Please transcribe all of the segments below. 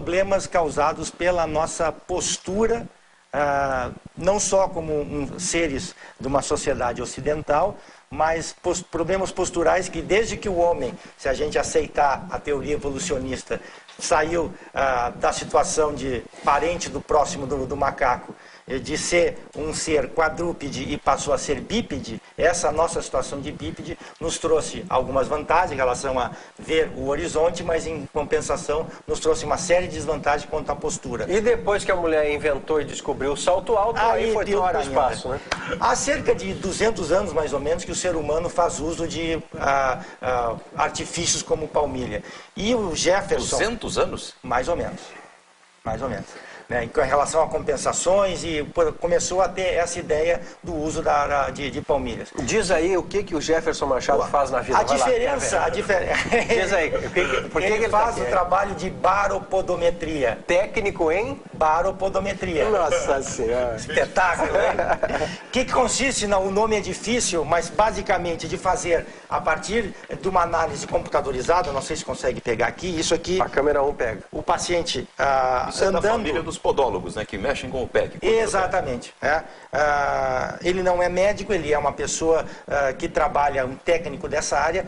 problemas causados pela nossa postura, não só como seres de uma sociedade ocidental, mas problemas posturais que desde que o homem, se a gente aceitar a teoria evolucionista, saiu da situação de parente do próximo do macaco, de ser um ser quadrúpede e passou a ser bípede, essa nossa situação de bípede nos trouxe algumas vantagens em relação a ver o horizonte, mas em compensação nos trouxe uma série de desvantagens quanto à postura. E depois que a mulher inventou e descobriu o salto alto, aí foi para o espaço, né? Há cerca de 200 anos, mais ou menos, que o ser humano faz uso de artifícios como palmilha. E o Jefferson... 200 anos? Mais ou menos. Mais ou menos. Né, em relação a compensações, e começou a ter essa ideia do uso de palmilhas. Diz aí o que o Jefferson Machado faz na vida. Diz aí, ele faz o trabalho de baropodometria. Técnico em? Baropodometria. Nossa Senhora. Espetáculo, né? O que consiste, o nome é difícil, mas basicamente de fazer, a partir de uma análise computadorizada, não sei se consegue pegar aqui, isso aqui... A câmera 1 pega. O paciente isso andando... É da família dos podólogos, né, que mexem com o pé. Exatamente. Ele não é médico, ele é uma pessoa que trabalha, um técnico dessa área.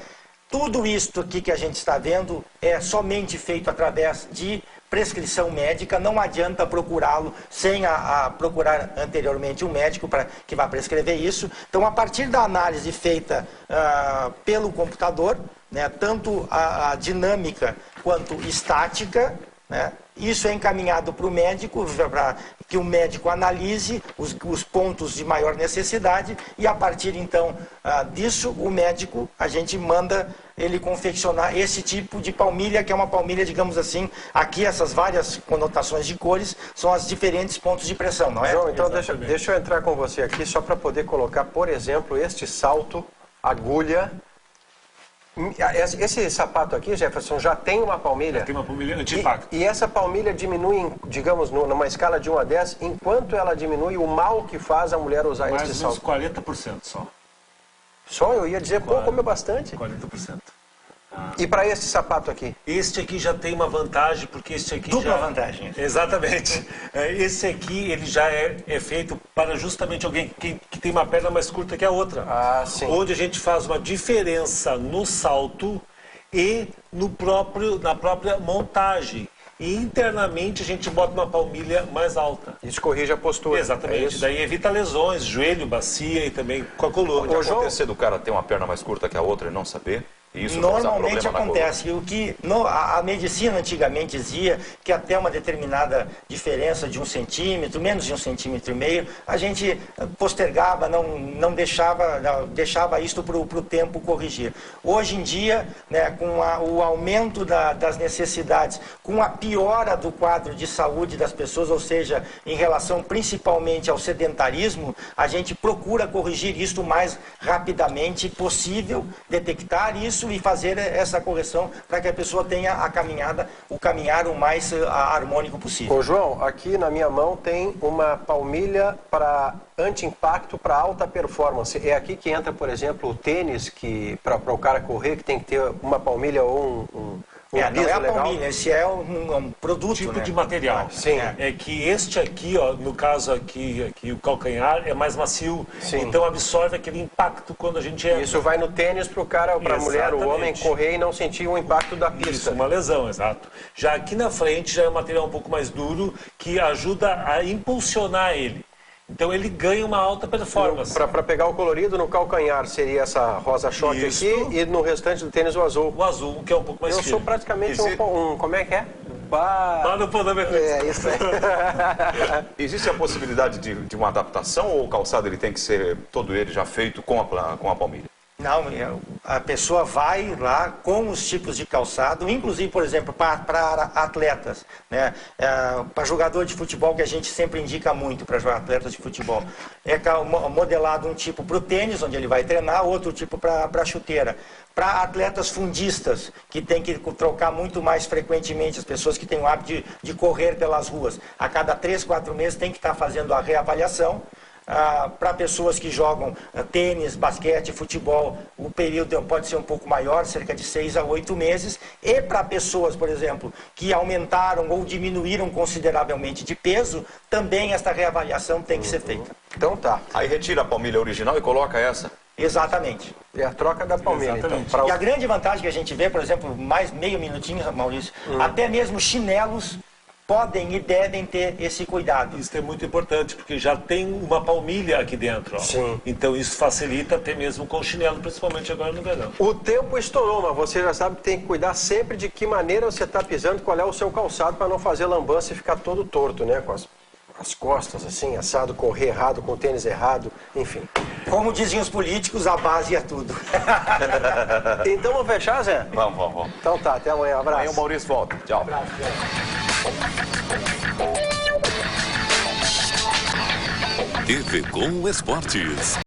Tudo isto aqui que a gente está vendo é somente feito através de prescrição médica, não adianta procurá-lo sem procurar anteriormente um médico que vai prescrever isso. Então, a partir da análise feita pelo computador, né, tanto a dinâmica quanto estática, né, isso é encaminhado para o médico, para que o médico analise os pontos de maior necessidade e a partir então disso o médico, a gente manda ele confeccionar esse tipo de palmilha, que é uma palmilha, digamos assim, aqui essas várias conotações de cores são os diferentes pontos de pressão, não é? João, então deixa eu entrar com você aqui só para poder colocar, por exemplo, este salto, agulha. Esse sapato aqui, Jefferson, já tem uma palmilha? Já tem uma palmilha anti-impacto. E essa palmilha diminui, digamos, numa escala de 1 a 10, enquanto ela diminui o mal que faz a mulher usar este salto? Mais ou menos 40% só. Só? Eu ia dizer, pô, comeu bastante. 40%. E para esse sapato aqui? Este aqui já tem uma vantagem, porque este aqui Dupla vantagem. Exatamente. Esse aqui, ele já é feito para justamente alguém que tem uma perna mais curta que a outra. Ah, sim. Onde a gente faz uma diferença no salto e na própria montagem. E internamente a gente bota uma palmilha mais alta. Isso corrige a postura. Exatamente. Daí evita lesões, joelho, bacia e também com a coluna. Pode acontecer do cara ter uma perna mais curta que a outra e não saber? Isso normalmente acontece. O que a medicina antigamente dizia que até uma determinada diferença de 1 centímetro, menos de 1,5 centímetro, a gente postergava, não deixava isto para o tempo corrigir. Hoje em dia, né, com o aumento das necessidades, com a piora do quadro de saúde das pessoas, ou seja, em relação principalmente ao sedentarismo, a gente procura corrigir isto o mais rapidamente possível, detectar isso e fazer essa correção para que a pessoa tenha o caminhar o mais harmônico possível. Ô João, aqui na minha mão tem uma palmilha para anti-impacto para alta performance. É aqui que entra, por exemplo, o tênis, que para o cara correr, que tem que ter uma palmilha ou não é a palmilha, esse é um produto, tipo, né, de material. Sim. É que este aqui, ó, no caso aqui o calcanhar é mais macio. Sim. Então absorve aquele impacto quando a gente entra. Isso vai no tênis para o cara, para a mulher, o homem correr e não sentir o impacto da pista. Isso, uma lesão, exato. Já aqui na frente já é um material um pouco mais duro que ajuda a impulsionar ele. Então ele ganha uma alta performance. Para pegar o colorido, no calcanhar seria essa rosa choque aqui e no restante do tênis o azul. O azul, que é um pouco mais Eu sou praticamente como é que é? Baropodometria. É, isso aí. Existe a possibilidade de uma adaptação ou o calçado ele tem que ser todo ele já feito com a palmilha? Não, a pessoa vai lá com os tipos de calçado, inclusive, por exemplo, para atletas, né? Para jogador de futebol, que a gente sempre indica muito para atletas de futebol. É modelado um tipo para o tênis, onde ele vai treinar, outro tipo para a chuteira. Para atletas fundistas, que tem que trocar muito mais frequentemente, as pessoas que têm o hábito de correr pelas ruas, a cada 3, 4 meses tem que estar fazendo a reavaliação. Para pessoas que jogam tênis, basquete, futebol, o período pode ser um pouco maior, cerca de 6 a 8 meses. E para pessoas, por exemplo, que aumentaram ou diminuíram consideravelmente de peso, também esta reavaliação tem que ser feita. Então tá. Aí retira a palmilha original e coloca essa. Exatamente. É a troca da palmilha, então. E a grande vantagem que a gente vê, por exemplo, mais meio minutinho, Maurício, até mesmo chinelos podem e devem ter esse cuidado. Isso é muito importante, porque já tem uma palmilha aqui dentro. Ó. Sim. Então isso facilita até mesmo com chinelo, principalmente agora no verão. O tempo estourou, mas você já sabe que tem que cuidar sempre de que maneira você está pisando, qual é o seu calçado para não fazer lambança e ficar todo torto, né? Com as costas assim, assado, correr errado, com o tênis errado, enfim. Como diziam os políticos, a base é tudo. Então vamos fechar, Zé? Vamos. Então tá, até amanhã, abraço. Amanhã o Maurício volta. Tchau. TV Com Esportes.